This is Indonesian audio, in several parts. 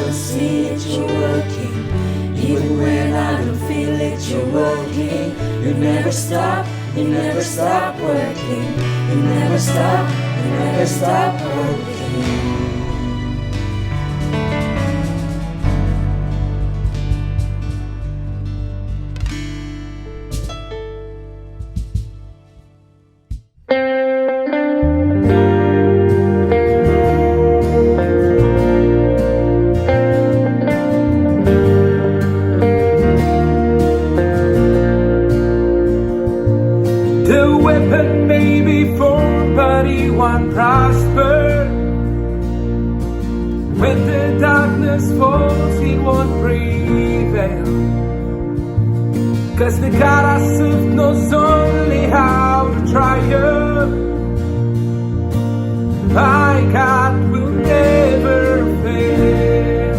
gonna see it, you're working. Even when I don't feel it, you're working. You never stop working. You never stop working. The weapon may be formed, but it won't prosper. When the darkness falls, it won't prevail. 'Cause the God I serve knows only how to triumph. My God will never fail.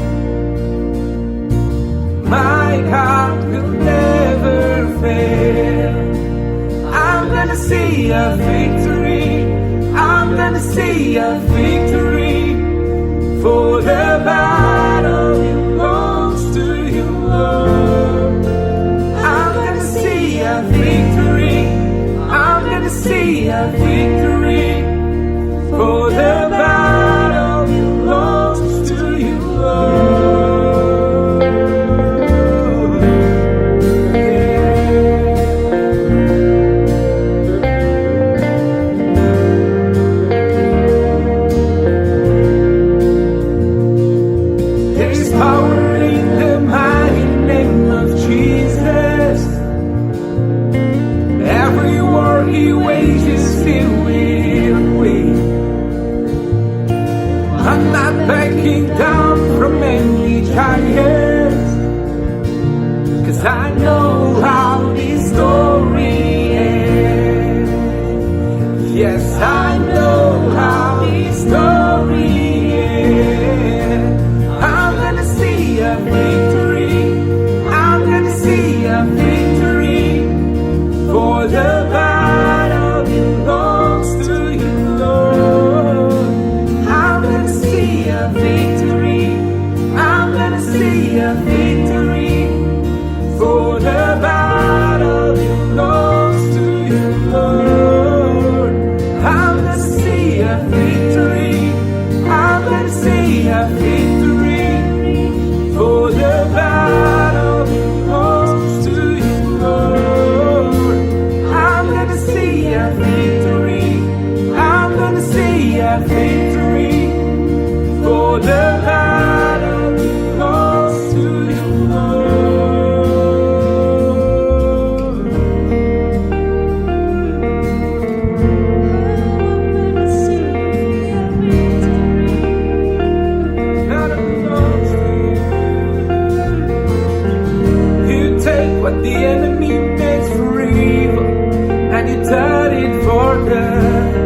My God will never fail. I'm gonna see a victory. I'm gonna see a victory. For the battle belongs to you, Lord. I'm gonna see a victory. I'm gonna see a victory. For the battle belongs to you, Lord. Power in the mighty name of Jesus. Every war he wages, he will win. I'm not backing down from any giants, 'cause I know how this story ends. Yes, I know how this story ends. I'm gonna see a victory. I'm gonna see a victory. For the battle belongs to you, Lord. I'm gonna see a victory. I'm gonna see a victory. For the battle belongs to you, Lord. I'm gonna see a victory. I'm gonna see a victory. For the battle belongs to you, Lord. I'm gonna see a victory. I'm gonna see a victory. For the battle belongs to you, Lord. Battle belongs to you. Take what the enemy meant for evil, and you turn it for good.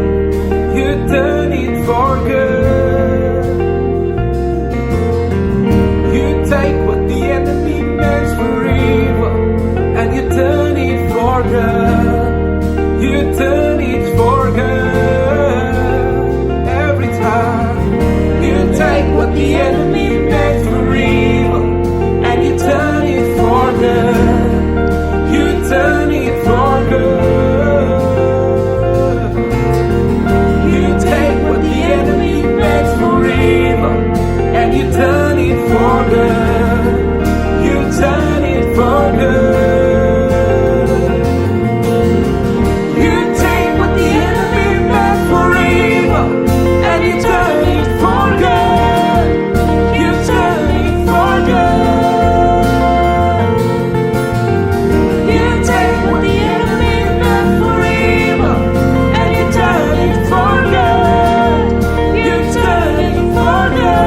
You turn it for good. You take what the enemy meant for evil, and you turn it for good. You turn it for good. Every time you take what the enemy meant for evil, and you turn it for good. You turn it for good. You take what the enemy meant for evil, and you turn it for good. You turn it for good. You take what the enemy meant for evil, and you turn it for good. You turn it for good. You take what the enemy meant for evil, and you turn it for good. You turn it for good.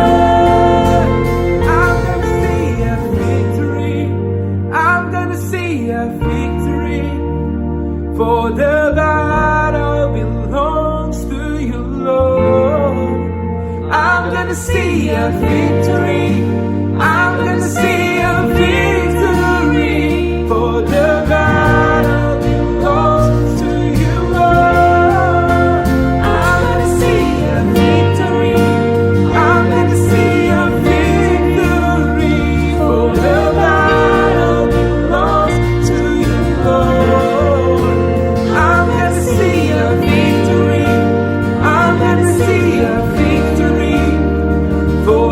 I'm gonna see a victory. I'm gonna see a victory. For the battle belongs to you, Lord. I'm gonna see a victory. I'm gonna see a victory. For the battle belongs to you, Lord. I'm gonna see a victory. I'm gonna see a victory.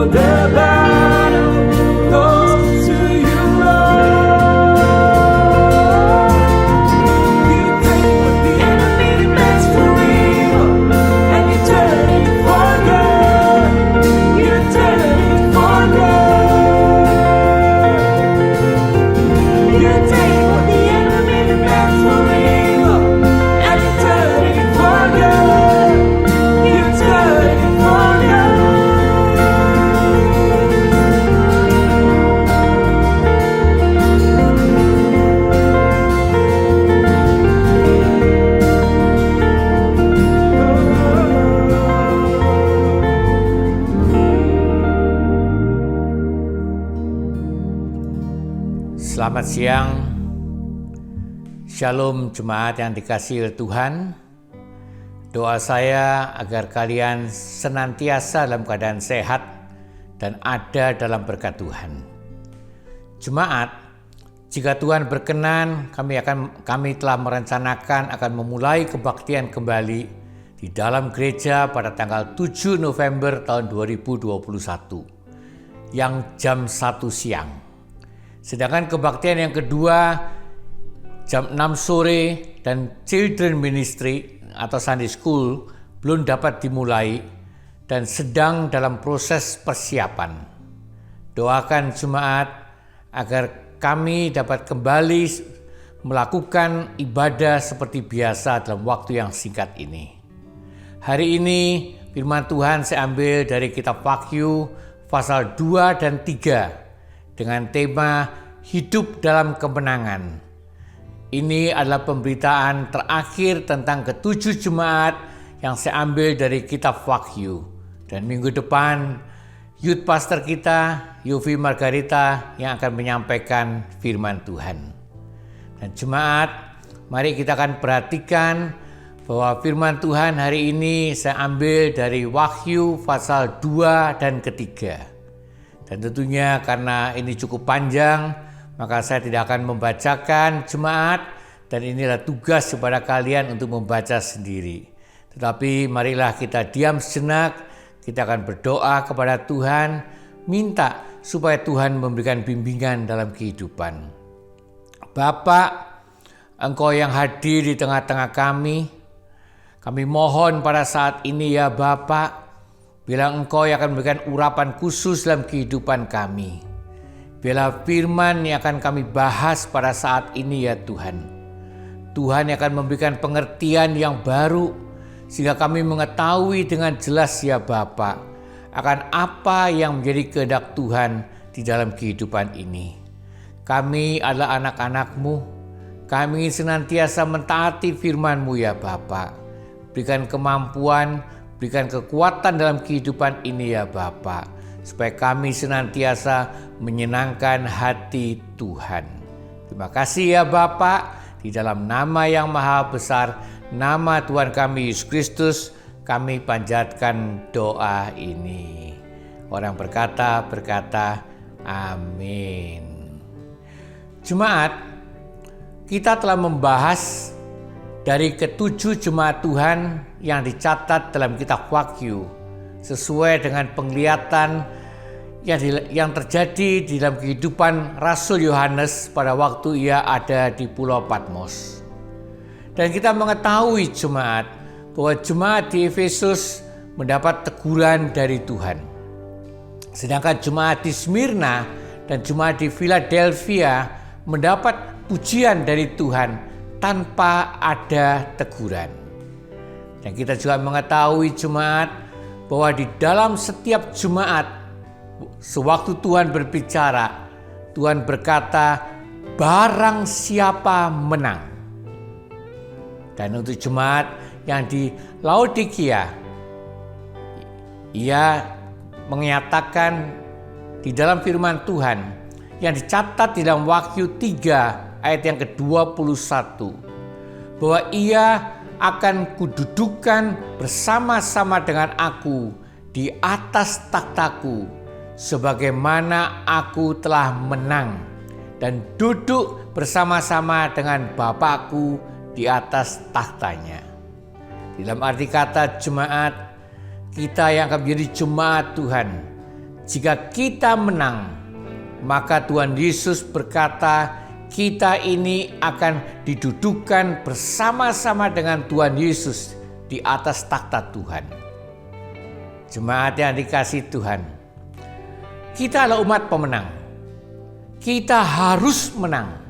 for the battle goes to you, Lord. You take what the enemy meant for evil and you turn it for good. You turn it for good. You take what the enemy meant for evil and you turn it for good. You turn it for good. Selamat siang, Shalom jemaat yang dikasihi oleh Tuhan. Doa saya agar kalian senantiasa dalam keadaan sehat dan ada dalam berkat Tuhan. Jemaat, jika Tuhan berkenan, kami telah merencanakan akan memulai kebaktian kembali di dalam gereja pada tanggal 7 November tahun 2021 yang jam 1 siang. Sedangkan kebaktian yang kedua jam 6 sore dan Children Ministry atau Sunday School belum dapat dimulai dan sedang dalam proses persiapan. Doakan jemaat agar kami dapat kembali melakukan ibadah seperti biasa dalam waktu yang singkat ini. Hari ini firman Tuhan saya ambil dari kitab Wahyu pasal 2 dan 3 dengan tema hidup dalam kemenangan. Ini adalah pemberitaan terakhir tentang ketujuh jemaat yang saya ambil dari kitab Wahyu. Dan minggu depan youth pastor kita, Yofi Margarita, yang akan menyampaikan firman Tuhan. Dan jemaat, mari kita akan perhatikan bahwa firman Tuhan hari ini saya ambil dari Wahyu pasal 2 dan ketiga. Dan tentunya karena ini cukup panjang, maka saya tidak akan membacakan jemaat, dan inilah tugas kepada kalian untuk membaca sendiri. Tetapi marilah kita diam sejenak, kita akan berdoa kepada Tuhan, minta supaya Tuhan memberikan bimbingan dalam kehidupan. Bapa, Engkau yang hadir di tengah-tengah kami mohon pada saat ini ya Bapa, bila Engkau yang akan memberikan urapan khusus dalam kehidupan kami. Bila firman yang akan kami bahas pada saat ini ya Tuhan. Tuhan yang akan memberikan pengertian yang baru sehingga kami mengetahui dengan jelas ya Bapa akan apa yang menjadi kehendak Tuhan di dalam kehidupan ini. Kami adalah anak-anak-Mu. Kami ingin senantiasa mentaati firman-Mu ya Bapa. Berikan kemampuan, berikan kekuatan dalam kehidupan ini ya Bapa, supaya kami senantiasa menyenangkan hati Tuhan. Terima kasih ya Bapa, di dalam nama yang maha besar, nama Tuhan kami Yesus Kristus, kami panjatkan doa ini. Orang berkata, amin. Jemaat, kita telah membahas dari ketujuh jemaat Tuhan yang dicatat dalam kitab Wahyu sesuai dengan penglihatan yang terjadi di dalam kehidupan Rasul Yohanes pada waktu ia ada di Pulau Patmos. Dan kita mengetahui jemaat bahwa jemaat di Efesus mendapat teguran dari Tuhan. Sedangkan jemaat di Smyrna dan jemaat di Philadelphia mendapat pujian dari Tuhan tanpa ada teguran. Dan kita juga mengetahui jemaat bahwa di dalam setiap jemaat sewaktu Tuhan berbicara, Tuhan berkata barang siapa menang. Dan untuk jemaat yang di Laodikia, ia menyatakan di dalam firman Tuhan yang dicatat di dalam Wahyu 3 ayat yang ke-21 bahwa ia akan kududukan bersama-sama dengan aku di atas takhtaku sebagaimana aku telah menang dan duduk bersama-sama dengan Bapakku di atas takhtanya. Dalam arti kata jemaat, kita yang akan menjadi jemaat Tuhan, Jika kita menang, maka Tuhan Yesus berkata kita ini akan didudukan bersama-sama dengan Tuhan Yesus di atas takhta Tuhan. Jemaat yang dikasihi Tuhan, kita adalah umat pemenang. Kita harus menang.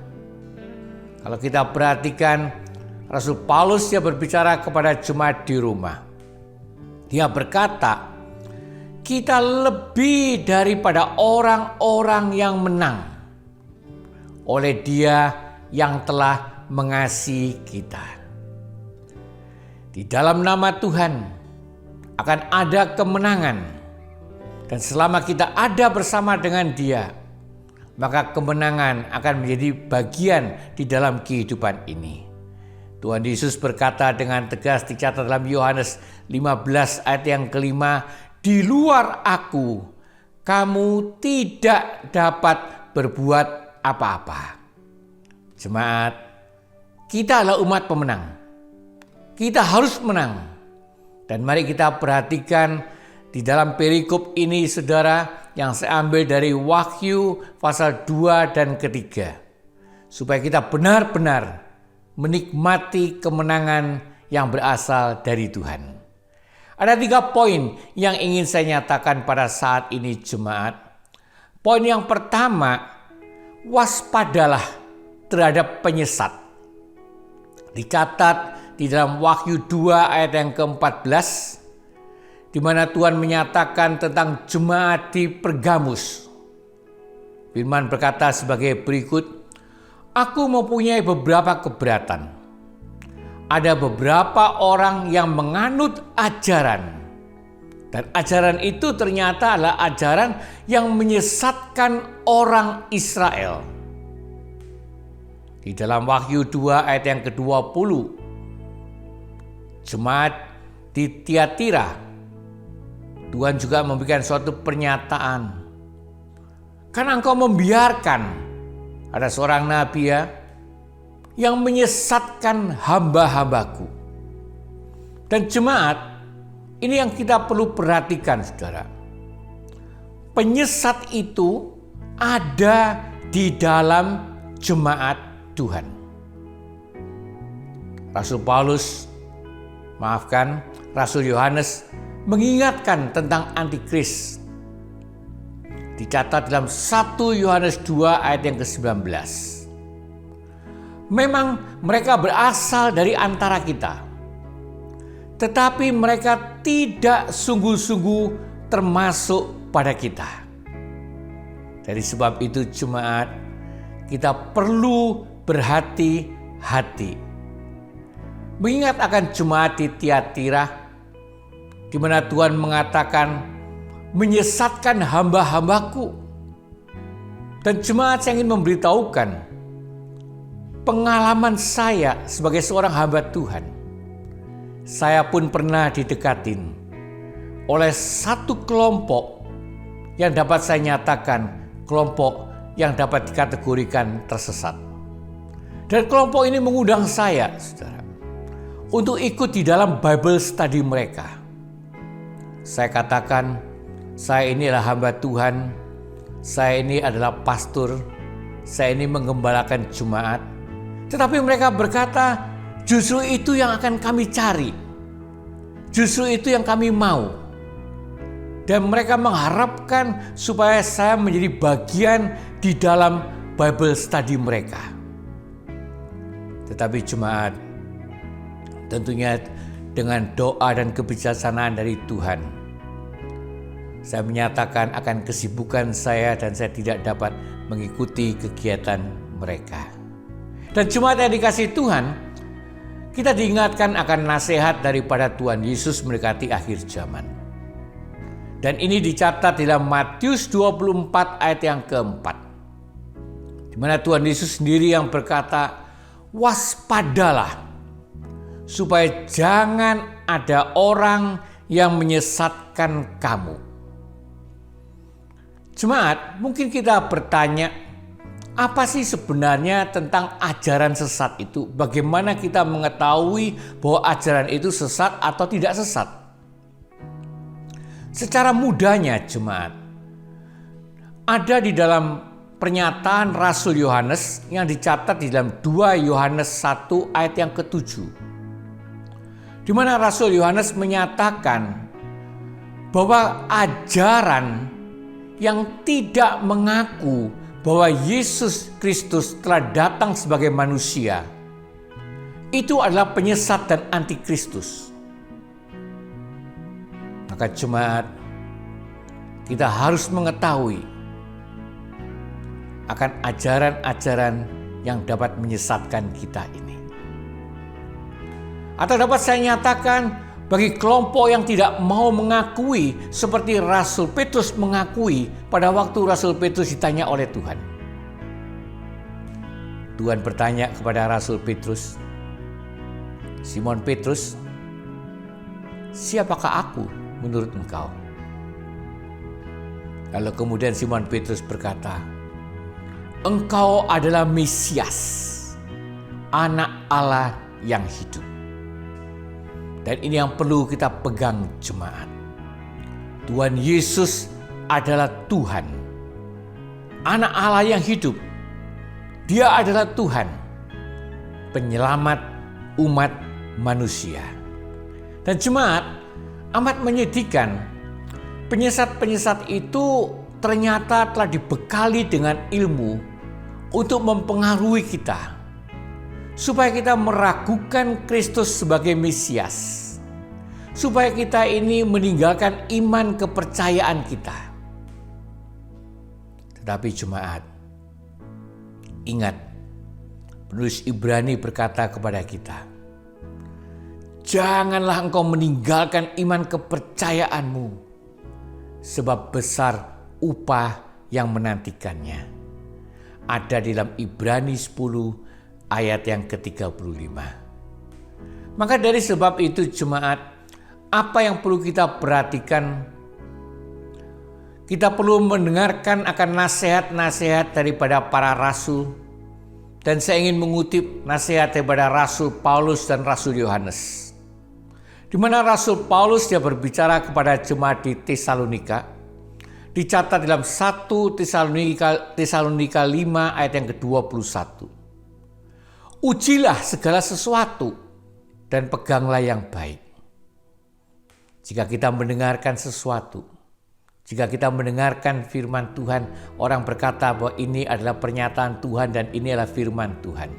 Kalau kita perhatikan, Rasul Paulus dia berbicara kepada jemaat di Roma. Dia berkata, kita lebih daripada orang-orang yang menang oleh Dia yang telah mengasihi kita. Di dalam nama Tuhan akan ada kemenangan. Dan selama kita ada bersama dengan Dia, maka kemenangan akan menjadi bagian di dalam kehidupan ini. Tuhan Yesus berkata dengan tegas, dicatat dalam Yohanes 15 ayat yang kelima, di luar aku, kamu tidak dapat berbuat apa-apa. Jemaat, kita adalah umat pemenang. Kita harus menang. Dan mari kita perhatikan di dalam perikop ini, saudara, yang saya ambil dari Wahyu pasal 2 dan ketiga. Supaya kita benar-benar menikmati kemenangan yang berasal dari Tuhan. Ada 3 poin yang ingin saya nyatakan pada saat ini, jemaat. Poin yang pertama, waspadalah terhadap penyesat. Dicatat di dalam Wahyu 2 ayat yang ke-14, di mana Tuhan menyatakan tentang jemaat di Pergamus. Firman berkata sebagai berikut, aku mempunyai beberapa keberatan. Ada beberapa orang yang menganut ajaran. Dan ajaran itu ternyata adalah ajaran yang menyesatkan orang Israel. Di dalam Wahyu 2 ayat yang ke-20, jemaat di Tiatira, Tuhan juga memberikan suatu pernyataan. Karena engkau membiarkan, ada seorang nabi ya, yang menyesatkan hamba-hambaku. Dan jemaat, ini yang kita perlu perhatikan, saudara. Penyesat itu ada di dalam jemaat Tuhan. Rasul Yohanes mengingatkan tentang antikris. Dicatat dalam 1 Yohanes 2 ayat yang ke-19. Memang mereka berasal dari antara kita, tetapi mereka tidak sungguh-sungguh termasuk pada kita. Dari sebab itu jemaat, kita perlu berhati-hati. Mengingat akan jemaat di Tiatira, di mana Tuhan mengatakan menyesatkan hamba-hambaku. Dan jemaat, saya ingin memberitahukan pengalaman saya sebagai seorang hamba Tuhan. Saya pun pernah didekatin oleh satu kelompok yang dapat saya nyatakan kelompok yang dapat dikategorikan tersesat. Dan kelompok ini mengundang saya, saudara, untuk ikut di dalam Bible study mereka. Saya katakan, saya ini adalah hamba Tuhan, saya ini adalah pastor, saya ini menggembalakan jemaat. Tetapi mereka berkata, justru itu yang akan kami cari. Justru itu yang kami mau. Dan mereka mengharapkan supaya saya menjadi bagian di dalam Bible study mereka. Tetapi jemaat, tentunya dengan doa dan kebijaksanaan dari Tuhan, saya menyatakan akan kesibukan saya dan saya tidak dapat mengikuti kegiatan mereka. Dan jemaat yang dikasihi Tuhan, kita diingatkan akan nasihat daripada Tuhan Yesus mendekati akhir zaman. Dan ini dicatat dalam Matius 24 ayat yang keempat, di mana Tuhan Yesus sendiri yang berkata, waspadalah supaya jangan ada orang yang menyesatkan kamu. Jemaat, mungkin kita bertanya, apa sih sebenarnya tentang ajaran sesat itu? Bagaimana kita mengetahui bahwa ajaran itu sesat atau tidak sesat? Secara mudahnya, jemaat, ada di dalam pernyataan Rasul Yohanes yang dicatat di dalam 2 Yohanes 1 ayat yang ke-7. Di mana Rasul Yohanes menyatakan bahwa ajaran yang tidak mengaku bahwa Yesus Kristus telah datang sebagai manusia itu adalah penyesat dan antikristus. Maka jemaat, kita harus mengetahui akan ajaran-ajaran yang dapat menyesatkan kita ini. Atau dapat saya nyatakan, bagi kelompok yang tidak mau mengakui seperti Rasul Petrus mengakui pada waktu Rasul Petrus ditanya oleh Tuhan. Tuhan bertanya kepada Rasul Petrus, "Simon Petrus, siapakah aku menurut engkau?" Lalu kemudian Simon Petrus berkata, "Engkau adalah Mesias, Anak Allah yang hidup." Dan ini yang perlu kita pegang jemaat. Tuhan Yesus adalah Tuhan, Anak Allah yang hidup. Dia adalah Tuhan, penyelamat umat manusia. Dan jemaat, amat menyedihkan, penyesat-penyesat itu ternyata telah dibekali dengan ilmu untuk mempengaruhi kita, supaya kita meragukan Kristus sebagai Mesias, supaya kita ini meninggalkan iman kepercayaan kita. Tetapi jemaat, ingat, penulis Ibrani berkata kepada kita, janganlah engkau meninggalkan iman kepercayaanmu, sebab besar upah yang menantikannya. Ada di dalam Ibrani 10 ayat yang ke-35. Maka dari sebab itu jemaat, apa yang perlu kita perhatikan? Kita perlu mendengarkan akan nasihat-nasihat daripada para rasul. Dan saya ingin mengutip nasihat daripada Rasul Paulus dan Rasul Yohanes. Di mana Rasul Paulus dia berbicara kepada jemaat di Tesalonika. Dicatat dalam 1 Tesalonika 5 ayat yang ke-21. Ujilah segala sesuatu dan peganglah yang baik. Jika kita mendengarkan sesuatu, jika kita mendengarkan firman Tuhan, orang berkata bahwa ini adalah pernyataan Tuhan dan ini adalah firman Tuhan.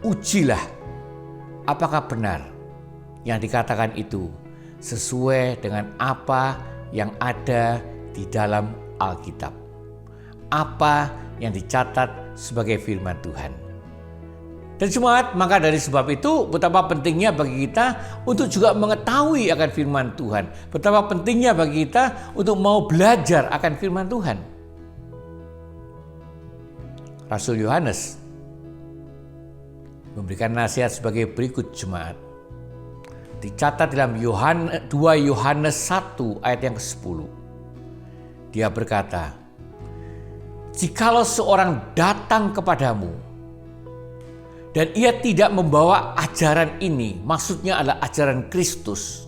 Ujilah apakah benar yang dikatakan itu sesuai dengan apa yang ada di dalam Alkitab. Apa yang dicatat sebagai firman Tuhan. Dan jemaat, maka dari sebab itu betapa pentingnya bagi kita untuk juga mengetahui akan firman Tuhan. Betapa pentingnya bagi kita untuk mau belajar akan firman Tuhan. Rasul Yohanes memberikan nasihat sebagai berikut jemaat. Dicatat dalam 2 Yohanes 1 ayat yang ke-10. Dia berkata, "Jikalau seorang datang kepadamu dan ia tidak membawa ajaran ini," maksudnya adalah ajaran Kristus,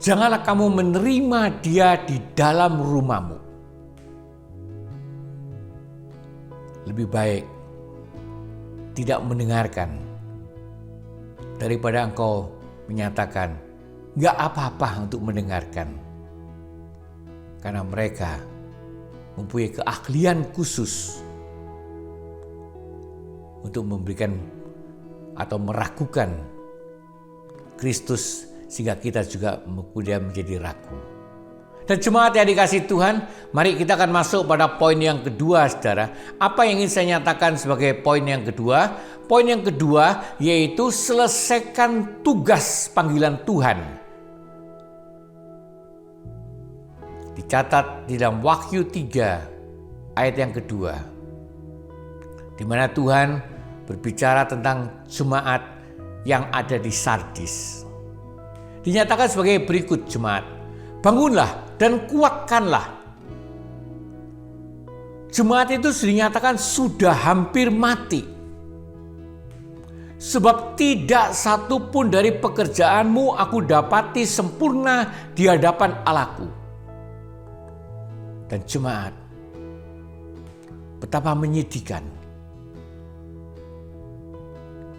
"janganlah kamu menerima dia di dalam rumahmu." Lebih baik tidak mendengarkan daripada engkau menyatakan, "Gak apa-apa untuk mendengarkan." Karena mereka mempunyai keahlian khusus untuk memberikan atau meragukan Kristus sehingga kita juga kemudian menjadi ragu. Dan jemaat yang dikasihi Tuhan, mari kita akan masuk pada poin yang kedua, saudara. Apa yang ingin saya nyatakan sebagai poin yang kedua? Poin yang kedua yaitu selesaikan tugas panggilan Tuhan. Dicatat di dalam Wahyu 3 ayat yang kedua, di mana Tuhan berbicara tentang jemaat yang ada di Sardis. Dinyatakan sebagai berikut jemaat, "Bangunlah dan kuatkanlah." Jemaat itu dinyatakan sudah hampir mati. Sebab tidak satu pun dari pekerjaanmu aku dapati sempurna di hadapan Allahku. Dan jemaat, betapa menyedihkan.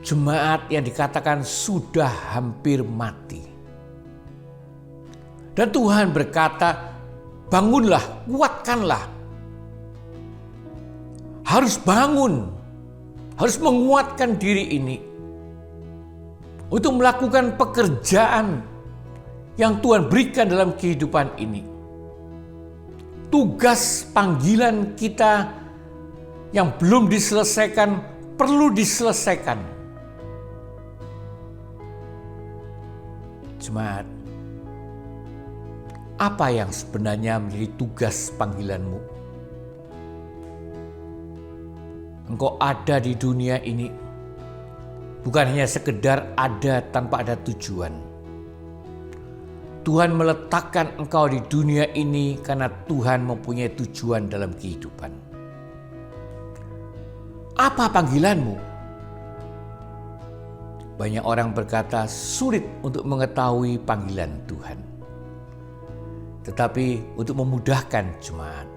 Jemaat yang dikatakan sudah hampir mati. Dan Tuhan berkata, bangunlah, kuatkanlah. Harus bangun, harus menguatkan diri ini untuk melakukan pekerjaan yang Tuhan berikan dalam kehidupan ini. Tugas panggilan kita yang belum diselesaikan perlu diselesaikan. Jemaat, apa yang sebenarnya menjadi tugas panggilanmu? Engkau ada di dunia ini bukan hanya sekedar ada tanpa ada tujuan. Tuhan meletakkan engkau di dunia ini karena Tuhan mempunyai tujuan dalam kehidupan. Apa panggilanmu? Banyak orang berkata sulit untuk mengetahui panggilan Tuhan. Tetapi untuk memudahkan jemaat,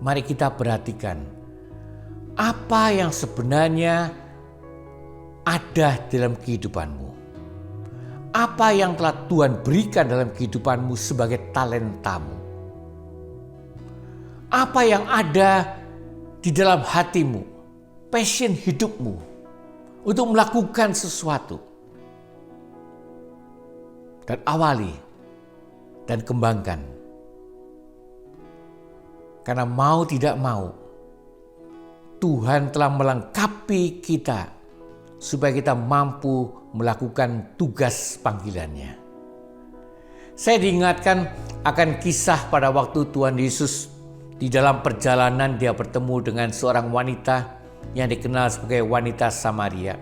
mari kita perhatikan apa yang sebenarnya ada dalam kehidupanmu. Apa yang telah Tuhan berikan dalam kehidupanmu sebagai talentamu. Apa yang ada di dalam hatimu, passion hidupmu untuk melakukan sesuatu. Dan awali dan kembangkan. Karena mau tidak mau, Tuhan telah melengkapi kita supaya kita mampu melakukan tugas panggilannya. Saya diingatkan akan kisah pada waktu Tuhan Yesus di dalam perjalanan dia bertemu dengan seorang wanita yang dikenal sebagai wanita Samaria.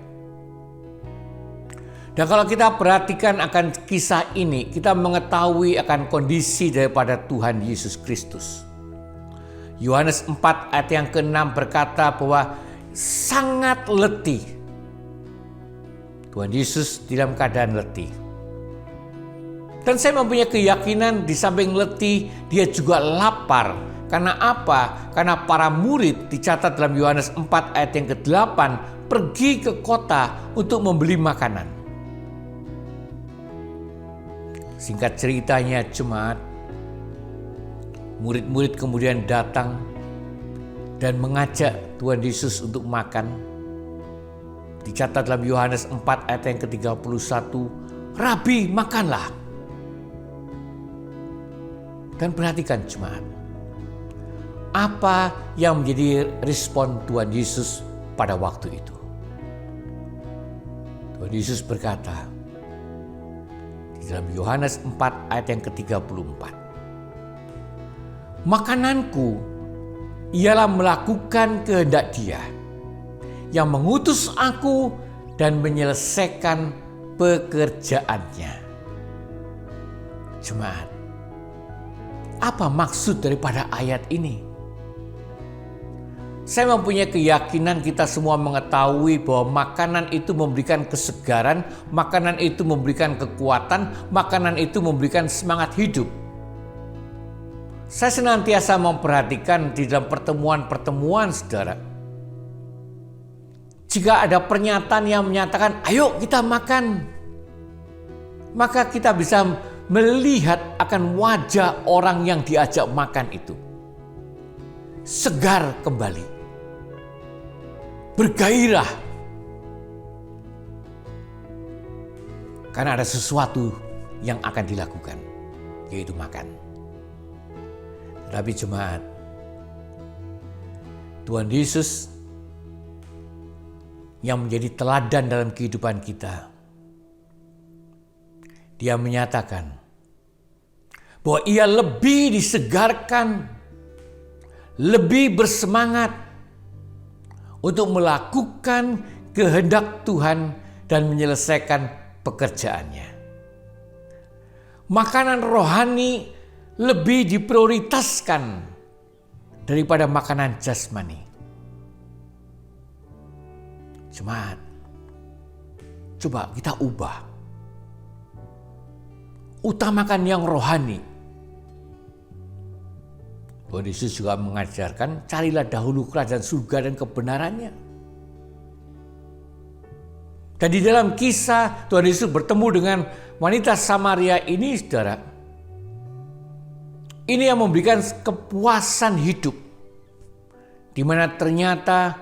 Dan kalau kita perhatikan akan kisah ini, kita mengetahui akan kondisi daripada Tuhan Yesus Kristus. Yohanes 4 ayat yang ke-6 berkata bahwa sangat letih. Tuhan Yesus dalam keadaan letih. Dan saya mempunyai keyakinan di samping letih, dia juga lapar. Karena apa? Karena para murid dicatat dalam Yohanes 4 ayat yang ke-8 pergi ke kota untuk membeli makanan. Singkat ceritanya jemaat, murid-murid kemudian datang dan mengajak Tuhan Yesus untuk makan. Dicatat dalam Yohanes 4 ayat yang ke-31, Rabi makanlah. Dan perhatikan jemaat, apa yang menjadi respon Tuhan Yesus pada waktu itu? Tuhan Yesus berkata di dalam Yohanes 4 ayat yang ke-34, makananku ialah melakukan kehendak Dia yang mengutus aku dan menyelesaikan pekerjaannya. Jemaat, apa maksud daripada ayat ini? Saya mempunyai keyakinan kita semua mengetahui bahwa makanan itu memberikan kesegaran, makanan itu memberikan kekuatan, makanan itu memberikan semangat hidup. Saya senantiasa memperhatikan di dalam pertemuan-pertemuan saudara. Jika ada pernyataan yang menyatakan, ayo kita makan, maka kita bisa melihat akan wajah orang yang diajak makan itu. Segar kembali. Bergairah. Karena ada sesuatu yang akan dilakukan, yaitu makan. Tetapi jemaat, Tuhan Yesus yang menjadi teladan dalam kehidupan kita, Dia menyatakan bahwa Ia lebih disegarkan, lebih bersemangat untuk melakukan kehendak Tuhan dan menyelesaikan pekerjaannya. Makanan rohani lebih diprioritaskan daripada makanan jasmani. Jemaat, coba kita ubah. Utamakan yang rohani. Tuhan Yesus juga mengajarkan, carilah dahulu kerajaan surga dan kebenarannya. Dan di dalam kisah Tuhan Yesus bertemu dengan wanita Samaria ini, saudara, ini yang memberikan kepuasan hidup, di mana ternyata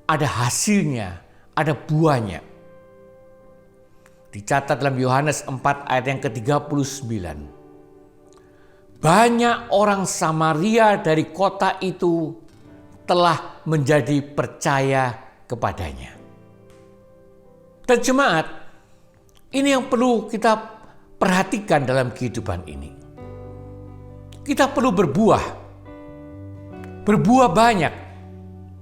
ada hasilnya, ada buahnya. Dicatat dalam Yohanes 4 ayat yang ke-39. Banyak orang Samaria dari kota itu telah menjadi percaya kepadanya. Dan jemaat, ini yang perlu kita perhatikan dalam kehidupan ini. Kita perlu berbuah banyak,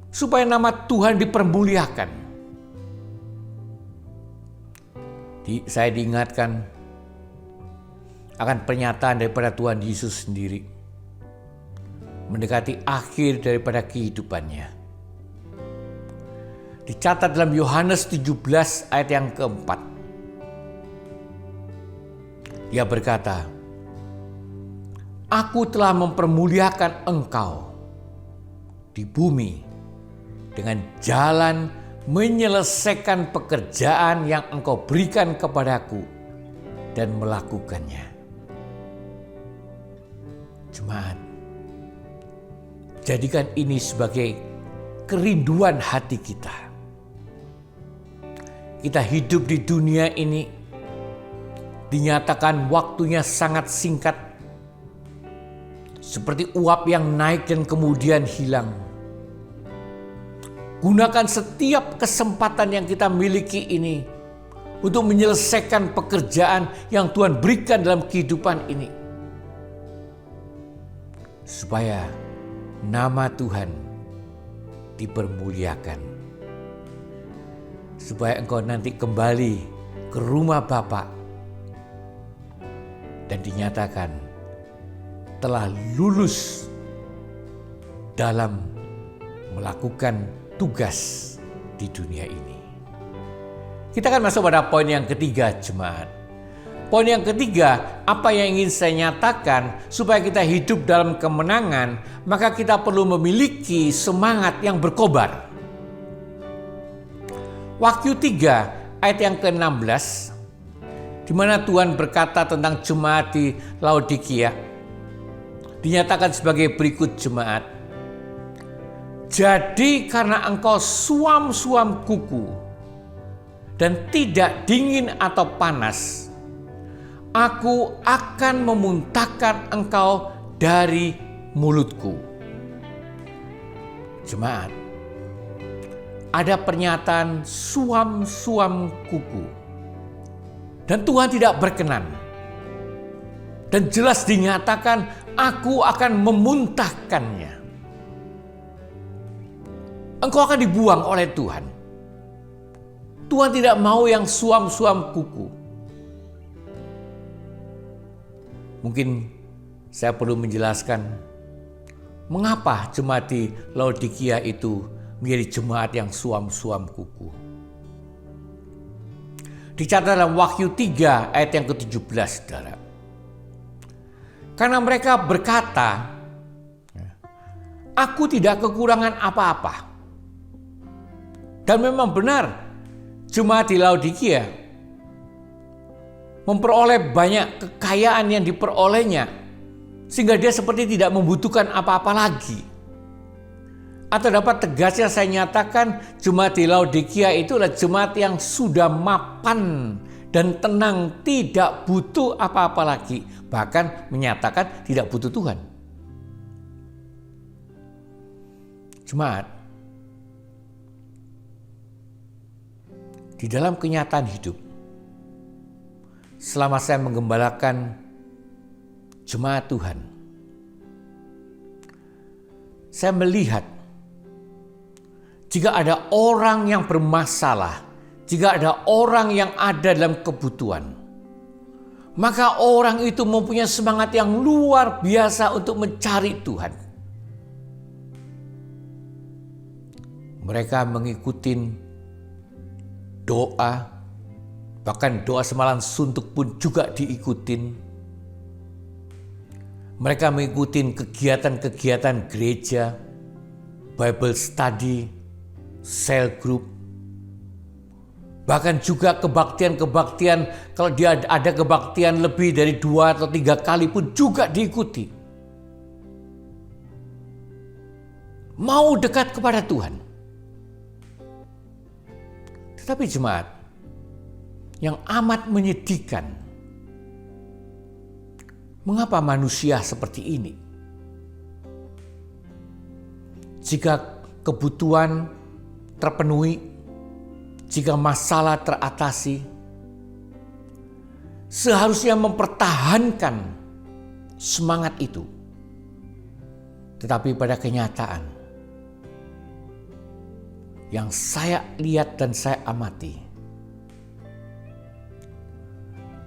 supaya nama Tuhan dipermuliakan. Saya diingatkan akan pernyataan daripada Tuhan Yesus sendiri, mendekati akhir daripada kehidupannya. Dicatat dalam Yohanes 17 ayat yang keempat. Dia berkata, "Aku telah mempermuliakan engkau di bumi dengan jalan menyelesaikan pekerjaan yang engkau berikan kepadaku dan melakukannya." Jemaat, jadikan ini sebagai kerinduan hati kita. Kita hidup di dunia ini, dinyatakan waktunya sangat singkat, seperti uap yang naik dan kemudian hilang. Gunakan setiap kesempatan yang kita miliki ini untuk menyelesaikan pekerjaan yang Tuhan berikan dalam kehidupan ini, supaya nama Tuhan dipermuliakan, supaya engkau nanti kembali ke rumah Bapa dan dinyatakan telah lulus dalam melakukan tugas di dunia ini. Kita akan masuk pada poin yang ketiga, jemaat. Poin yang ketiga, apa yang ingin saya nyatakan, supaya kita hidup dalam kemenangan, maka kita perlu memiliki semangat yang berkobar. Wahyu 3 ayat yang ke-16, di mana Tuhan berkata tentang jemaat di Laodikia, dinyatakan sebagai berikut, jemaat. "Jadi karena engkau suam-suam kuku dan tidak dingin atau panas, Aku akan memuntahkan engkau dari mulutku." Jemaat, ada pernyataan suam-suam kuku. Dan Tuhan tidak berkenan. Dan jelas dinyatakan, aku akan memuntahkannya. Engkau akan dibuang oleh Tuhan. Tuhan tidak mau yang suam-suam kuku. Mungkin saya perlu menjelaskan mengapa jemaat di Laodikia itu menjadi jemaat yang suam-suam kuku. Dicatat dalam Wahyu 3 ayat yang ke-17, saudara. Karena mereka berkata, "Aku tidak kekurangan apa-apa." Dan memang benar, jemaat di Laodikia memperoleh banyak kekayaan yang diperolehnya, sehingga dia seperti tidak membutuhkan apa-apa lagi. Atau dapat tegasnya saya nyatakan, jemaat di Laodikia itu adalah jemaat yang sudah mapan dan tenang, tidak butuh apa-apa lagi, bahkan menyatakan tidak butuh Tuhan. Jemaat, di dalam kenyataan hidup, selama saya menggembalakan jemaat Tuhan, saya melihat jika ada orang yang bermasalah, jika ada orang yang ada dalam kebutuhan, maka orang itu mempunyai semangat yang luar biasa untuk mencari Tuhan. Mereka mengikuti doa, bahkan doa semalam suntuk pun juga diikutin. Mereka mengikuti kegiatan-kegiatan gereja, Bible study, cell group, bahkan juga kebaktian-kebaktian. Kalau dia ada kebaktian lebih dari 2 atau 3 kali pun juga diikuti. Mau dekat kepada Tuhan. Tetapi jemaat, yang amat menyedihkan, mengapa manusia seperti ini? Jika kebutuhan terpenuhi, jika masalah teratasi, seharusnya mempertahankan semangat itu. Tetapi pada kenyataan, yang saya lihat dan saya amati,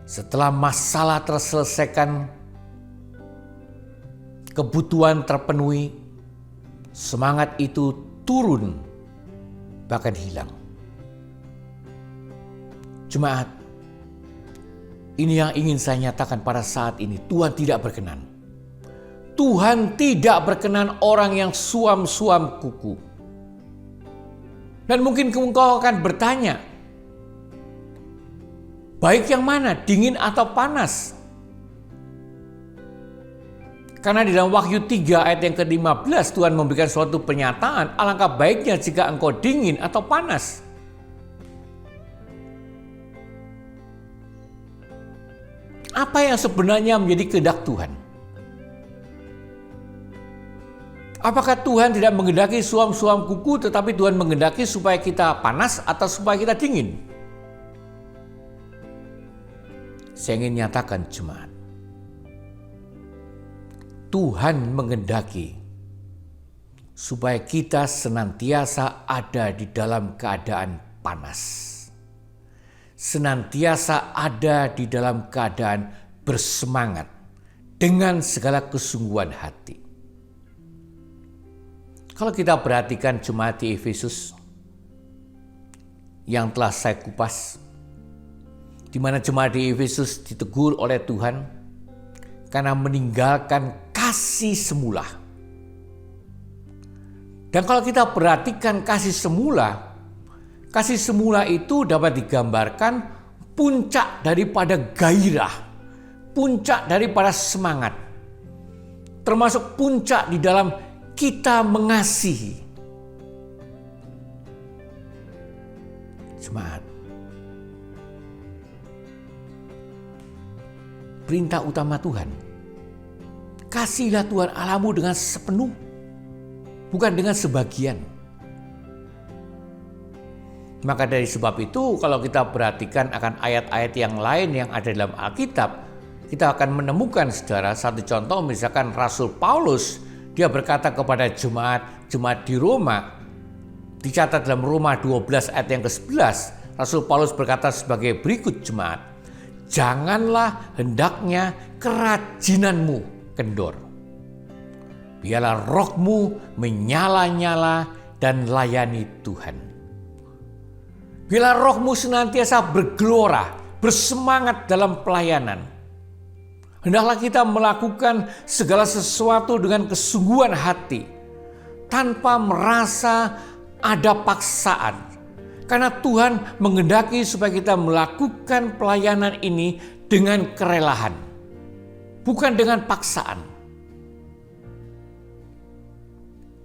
setelah masalah terselesaikan, kebutuhan terpenuhi, semangat itu turun, bahkan hilang. Jemaat, ini yang ingin saya nyatakan pada saat ini. Tuhan tidak berkenan. Tuhan tidak berkenan orang yang suam-suam kuku. Dan mungkin engkau akan bertanya, baik yang mana, dingin atau panas? Karena di dalam Wahyu 3 ayat yang ke-15 Tuhan memberikan suatu pernyataan, alangkah baiknya jika engkau dingin atau panas. Apa yang sebenarnya menjadi kehendak Tuhan? Apakah Tuhan tidak menghendaki suam-suam kuku, tetapi Tuhan menghendaki supaya kita panas atau supaya kita dingin? Saya ingin nyatakan jemaat, Tuhan menghendaki supaya kita senantiasa ada di dalam keadaan panas. Senantiasa ada di dalam keadaan bersemangat dengan segala kesungguhan hati. Kalau kita perhatikan jemaat di Efesus yang telah saya kupas, di mana jemaat di Efesus ditegur oleh Tuhan karena meninggalkan kasih semula. Dan kalau kita perhatikan kasih semula itu dapat digambarkan puncak daripada gairah, puncak daripada semangat, termasuk puncak di dalam kita mengasihi. Jemaat, perintah utama Tuhan, kasihilah Tuhan Allahmu dengan sepenuh, bukan dengan sebagian. Maka dari sebab itu, kalau kita perhatikan akan ayat-ayat yang lain yang ada dalam Alkitab, kita akan menemukan, saudara, satu contoh misalkan Rasul Paulus, dia berkata kepada jemaat di Roma, dicatat dalam Roma 12 ayat yang ke-11, Rasul Paulus berkata sebagai berikut jemaat, janganlah hendaknya kerajinanmu kendor. Biarlah rohmu menyala-nyala dan layani Tuhan. Biarlah rohmu senantiasa bergelora, bersemangat dalam pelayanan. Hendaklah kita melakukan segala sesuatu dengan kesungguhan hati, tanpa merasa ada paksaan. Karena Tuhan menghendaki supaya kita melakukan pelayanan ini dengan kerelaan, bukan dengan paksaan.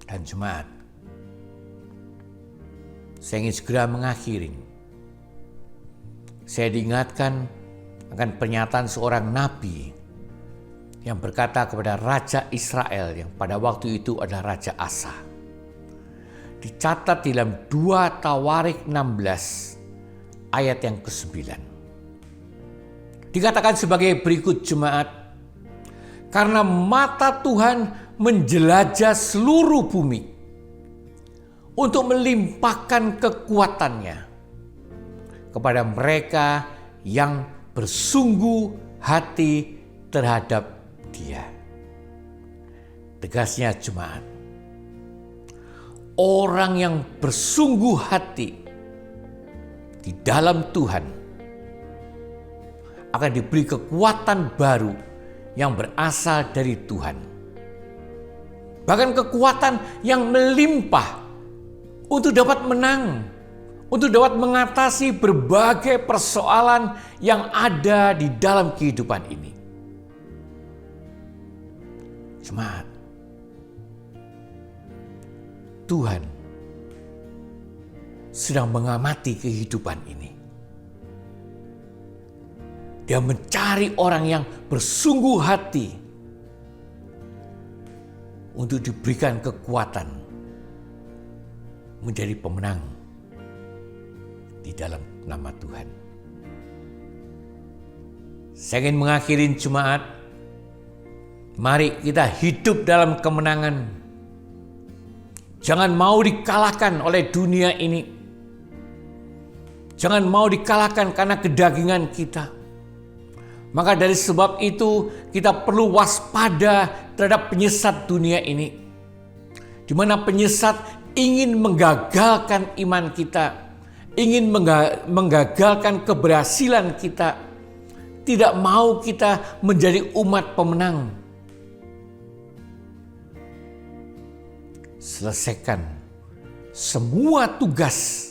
Dan jemaat, saya ingin segera mengakhiri. Saya diingatkan akan pernyataan seorang nabi yang berkata kepada Raja Israel yang pada waktu itu adalah Raja Asa. Dicatat di dalam 2 Tawarik 16 ayat yang ke-9. Dikatakan sebagai berikut jemaat, karena mata Tuhan menjelajah seluruh bumi untuk melimpahkan kekuatannya kepada mereka yang bersungguh hati terhadap Dia. Tegasnya jemaat, orang yang bersungguh hati di dalam Tuhan akan diberi kekuatan baru yang berasal dari Tuhan. Bahkan kekuatan yang melimpah untuk dapat menang, untuk dapat mengatasi berbagai persoalan yang ada di dalam kehidupan ini. Jemaat, Tuhan sedang mengamati kehidupan ini. Dia mencari orang yang bersungguh hati untuk diberikan kekuatan menjadi pemenang di dalam nama Tuhan. Saya ingin mengakhiri jemaat, mari kita hidup dalam kemenangan. Jangan mau dikalahkan oleh dunia ini. Jangan mau dikalahkan karena kedagingan kita. Maka dari sebab itu kita perlu waspada terhadap penyesat dunia ini. Di mana penyesat ingin menggagalkan iman kita, ingin menggagalkan keberhasilan kita, tidak mau kita menjadi umat pemenang. Selesaikan semua tugas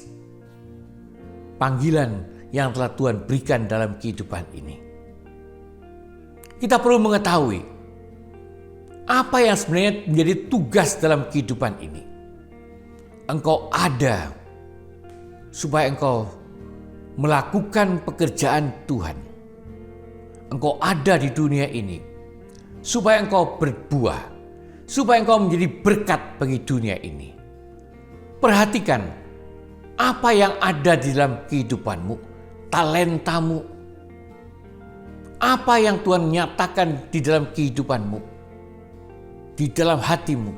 panggilan yang telah Tuhan berikan dalam kehidupan ini. Kita perlu mengetahui apa yang sebenarnya menjadi tugas dalam kehidupan ini. Engkau ada supaya engkau melakukan pekerjaan Tuhan. Engkau ada di dunia ini supaya engkau berbuah, supaya engkau menjadi berkat bagi dunia ini. Perhatikan apa yang ada di dalam kehidupanmu, talentamu. Apa yang Tuhan nyatakan di dalam kehidupanmu, di dalam hatimu.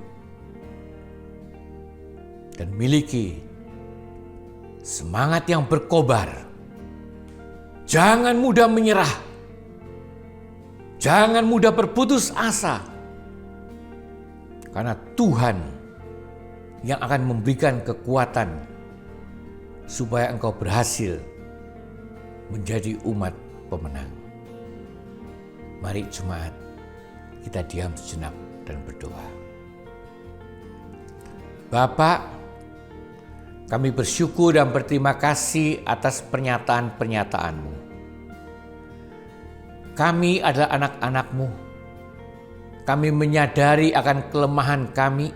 Dan miliki semangat yang berkobar. Jangan mudah menyerah. Jangan mudah berputus asa. Karena Tuhan yang akan memberikan kekuatan supaya engkau berhasil menjadi umat pemenang. Mari jemaat, kita diam sejenak dan berdoa. Bapa, kami bersyukur dan berterima kasih atas pernyataan-pernyataan-Mu. Kami adalah anak-anak-Mu. Kami menyadari akan kelemahan kami.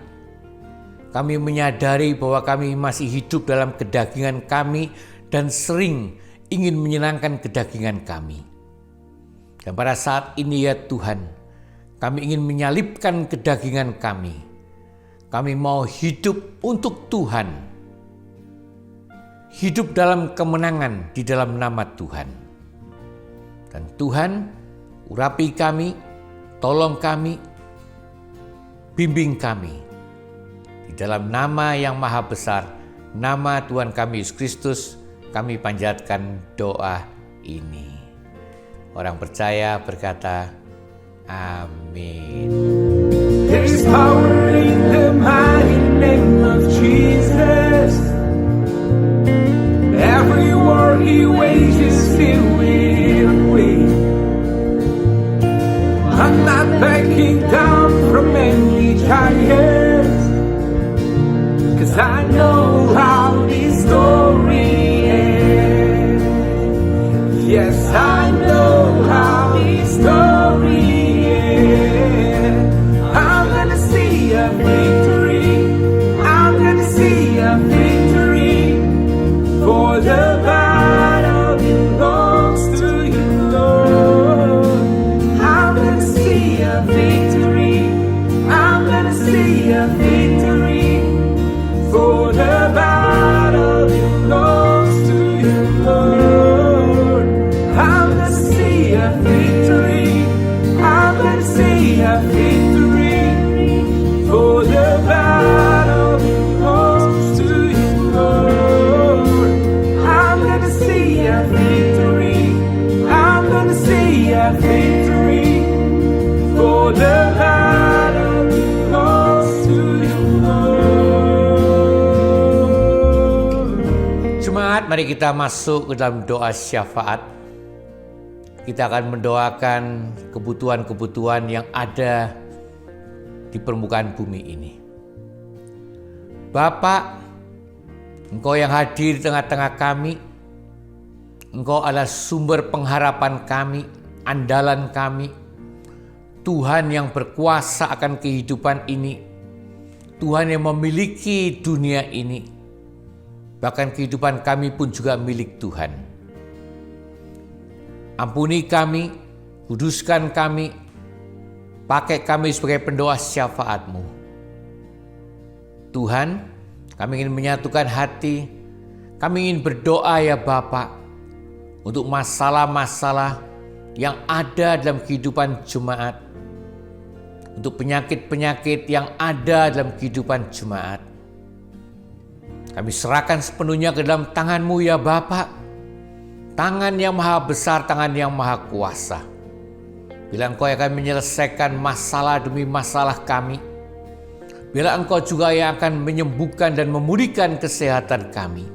Kami menyadari bahwa kami masih hidup dalam kedagingan kami dan sering ingin menyenangkan kedagingan kami. Dan pada saat ini ya Tuhan, kami ingin menyalipkan kedagingan kami. Kami mau hidup untuk Tuhan. Hidup dalam kemenangan di dalam nama Tuhan. Dan Tuhan, urapi kami, tolong kami, bimbing kami. Di dalam nama yang maha besar, nama Tuhan kami Yesus Kristus, kami panjatkan doa ini. Orang percaya berkata, amin. There is power in the mighty name of Jesus. Every war He wages, He will win. I'm not backing down from any giants, 'cause I know how this story ends. Yes, I know how this story ends. I'm gonna see a victory. I'm gonna see a victory. For the battle belongs to you, Lord. I'm gonna see a victory. I'm gonna see a victory. For the battle belongs to you, Lord. I'm gonna see a victory. I'm gonna see a victory. For the battle belongs to you, Lord. I'm gonna see a victory. I'm gonna see a victory. For the battle belongs to you, Lord. Jemaat, mari kita masuk ke dalam doa syafaat. kita akan mendoakan kebutuhan-kebutuhan yang ada di permukaan bumi ini. Bapa, Engkau yang hadir di tengah-tengah kami, Engkau adalah sumber pengharapan kami, andalan kami, Tuhan yang berkuasa akan kehidupan ini, Tuhan yang memiliki dunia ini, bahkan kehidupan kami pun juga milik Tuhan. Ampuni kami, kuduskan kami, pakai kami sebagai pendoa syafaat-Mu. Tuhan, kami ingin menyatukan hati, kami ingin berdoa ya Bapa, untuk masalah-masalah yang ada dalam kehidupan jemaat, untuk penyakit-penyakit yang ada dalam kehidupan jemaat. Kami serahkan sepenuhnya ke dalam tangan-Mu ya Bapa, tangan yang maha besar, tangan yang maha kuasa. Bila Engkau akan menyelesaikan masalah demi masalah kami, bila Engkau juga yang akan menyembuhkan dan memulihkan kesehatan kami.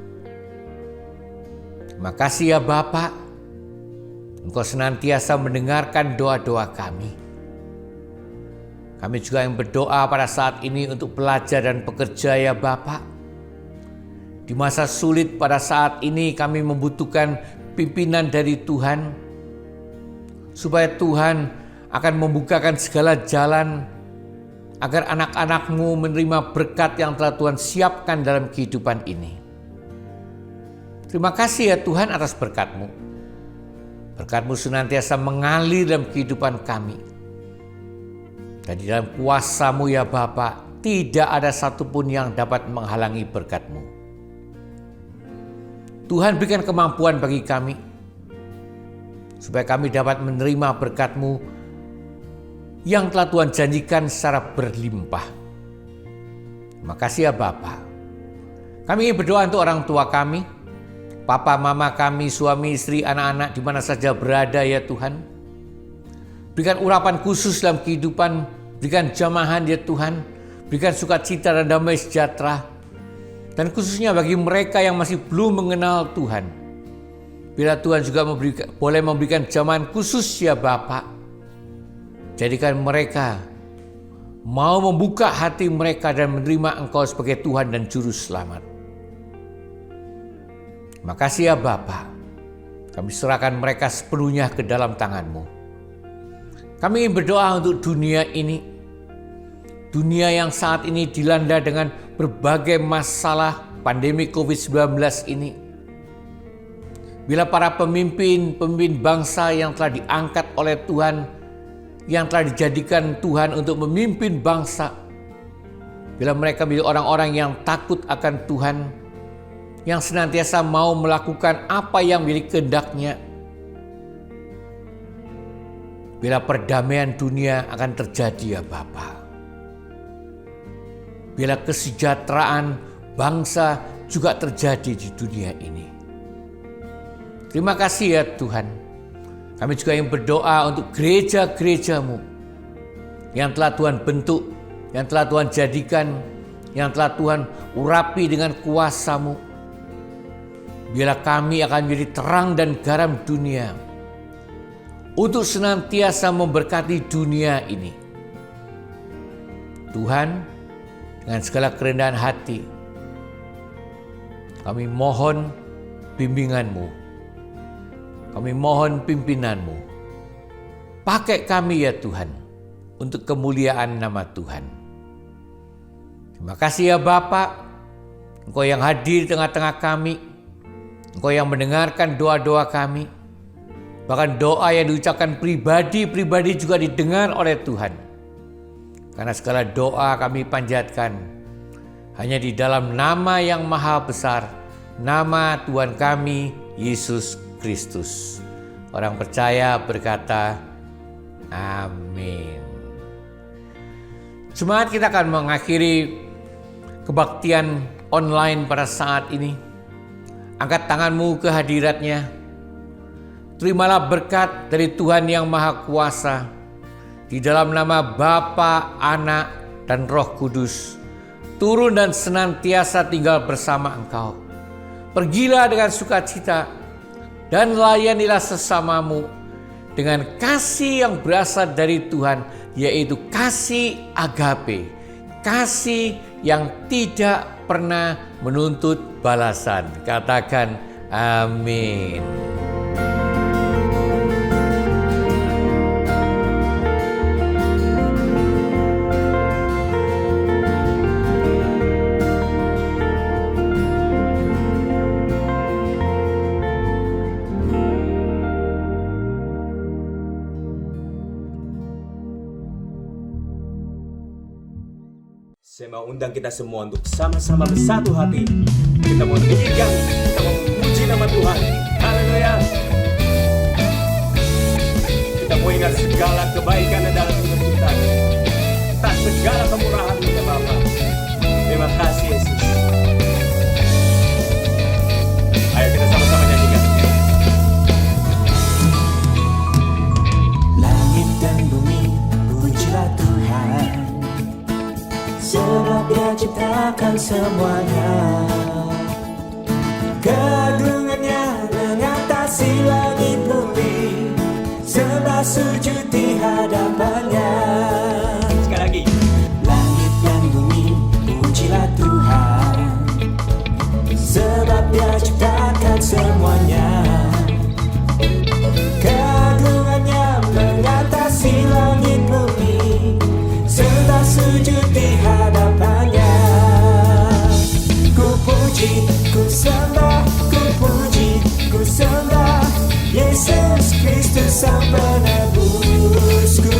Terima kasih ya Bapa, Engkau senantiasa mendengarkan doa-doa kami. Kami juga yang berdoa pada saat ini untuk pelajar dan pekerja ya Bapa. Di masa sulit pada saat ini kami membutuhkan pimpinan dari Tuhan, supaya Tuhan akan membukakan segala jalan agar anak-anak-Mu menerima berkat yang telah Tuhan siapkan dalam kehidupan ini. Terima kasih ya Tuhan atas berkat-Mu. Berkat-Mu senantiasa mengalir dalam kehidupan kami. Dan di dalam kuasa-Mu ya Bapa, tidak ada satupun yang dapat menghalangi berkat-Mu. Tuhan berikan kemampuan bagi kami, supaya kami dapat menerima berkat-Mu yang telah Tuhan janjikan secara berlimpah. Terima kasih ya Bapa. Kami ingin berdoa untuk orang tua kami, papa, mama kami, suami, istri, anak-anak di mana saja berada ya Tuhan. Berikan urapan khusus dalam kehidupan, berikan jamahan ya Tuhan, berikan sukacita dan damai sejahtera. Dan khususnya bagi mereka yang masih belum mengenal Tuhan, bila Tuhan juga boleh memberikan jamahan khusus ya Bapa. Jadikan mereka mau membuka hati mereka dan menerima Engkau sebagai Tuhan dan Juru Selamat. Terima kasih ya Bapa. Kami serahkan mereka sepenuhnya ke dalam tangan-Mu. Kami ingin berdoa untuk dunia ini. Dunia yang saat ini dilanda dengan berbagai masalah pandemi COVID-19 ini. Bila para pemimpin bangsa yang telah diangkat oleh Tuhan, yang telah dijadikan Tuhan untuk memimpin bangsa, bila mereka menjadi orang-orang yang takut akan Tuhan, yang senantiasa mau melakukan apa yang menjadi kehendak-Nya, bila perdamaian dunia akan terjadi ya Bapa. Bila kesejahteraan bangsa juga terjadi di dunia ini. Terima kasih ya Tuhan. Kami juga ingin berdoa untuk gereja-gereja-Mu yang telah Tuhan bentuk, yang telah Tuhan jadikan, yang telah Tuhan urapi dengan kuasa-Mu. Bila kami akan menjadi terang dan garam dunia, untuk senantiasa memberkati dunia ini. Tuhan, dengan segala kerendahan hati, kami mohon bimbingan-Mu. Kami mohon pimpinan-Mu. Pakai kami ya Tuhan, untuk kemuliaan nama Tuhan. Terima kasih ya Bapa, Engkau yang hadir di tengah-tengah kami, Engkau yang mendengarkan doa-doa kami. Bahkan doa yang diucapkan pribadi-pribadi juga didengar oleh Tuhan. Karena segala doa kami panjatkan hanya di dalam nama yang maha besar, nama Tuhan kami, Yesus Kristus. Orang percaya berkata, amin. Jemaat, kita akan mengakhiri kebaktian online pada saat ini. Angkat tanganmu ke hadirat-Nya. Terimalah berkat dari Tuhan yang Maha Kuasa. Di dalam nama Bapa, Anak, dan Roh Kudus, turun dan senantiasa tinggal bersama engkau. Pergilah dengan sukacita dan layanilah sesamamu dengan kasih yang berasal dari Tuhan, yaitu kasih agape, kasih yang tidak pernah menuntut balasan. Katakan amin. Saya mau undang kita semua untuk sama-sama bersatu hati. Kita mau meninggikan, kita mau memuji nama Tuhan. Haleluya. Kita mau ingat segala kebaikan dalam hidup kita. Tak segala kemurahan-Mu ya Bapa. Terima kasih Yesus. Ayo kita sama-sama nyanyikan. Langit dan bumi, pujilah Tuhan, sebab Dia ciptakan semuanya. Keagungannya mengatasi langit bumi, sembah sujud di hadapannya. Sekali lagi. Langit dan bumi, pujilah Tuhan, sebab Dia ciptakan semuanya. Keagungannya mengatasi langit bumi, sembah sujud di hadapannya. Ku puji, ku sembah, ku puji, ku sembah Yesus Kristus Sang Penebusku.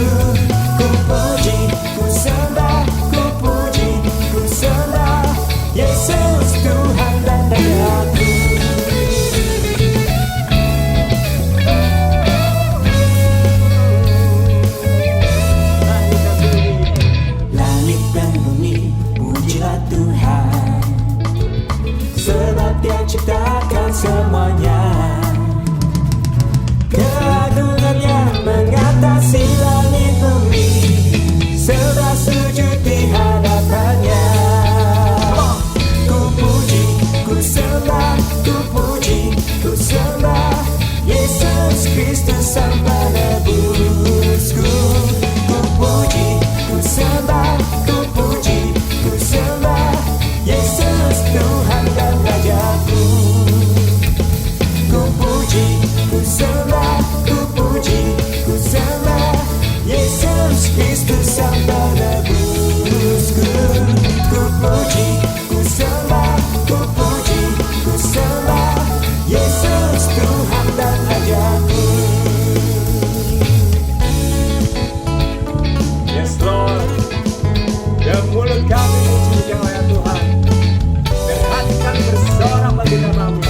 Ku puji, ku sembah, ku puji, ku sembah Yesus Tuhan dan Rajaku. Langit dan bumi, pujilah Tuhan, sebab Dia ciptakan semuanya. Keagungannya mengatasi langit bumi, sembah sujud di hadapannya. Ku puji, ku sembah, ku puji, ku sembah Yesus Kristus Sang Penebusku. Ku puji, ku sembah, ku puji, ku sembah Yesus Tuhan dan Rajaku. Ku puji, ku sembah, ku puji, ku sembah Yesus Kristus Sang Penebusku. Ku puji, ku sembah, ku puji, ku sembah Yesus Tuhan dan Rajaku. Yes Lord. Dan mulut kami memuji Engkau ya Tuhan. Dan hati kami bersorak bagi nama-Mu.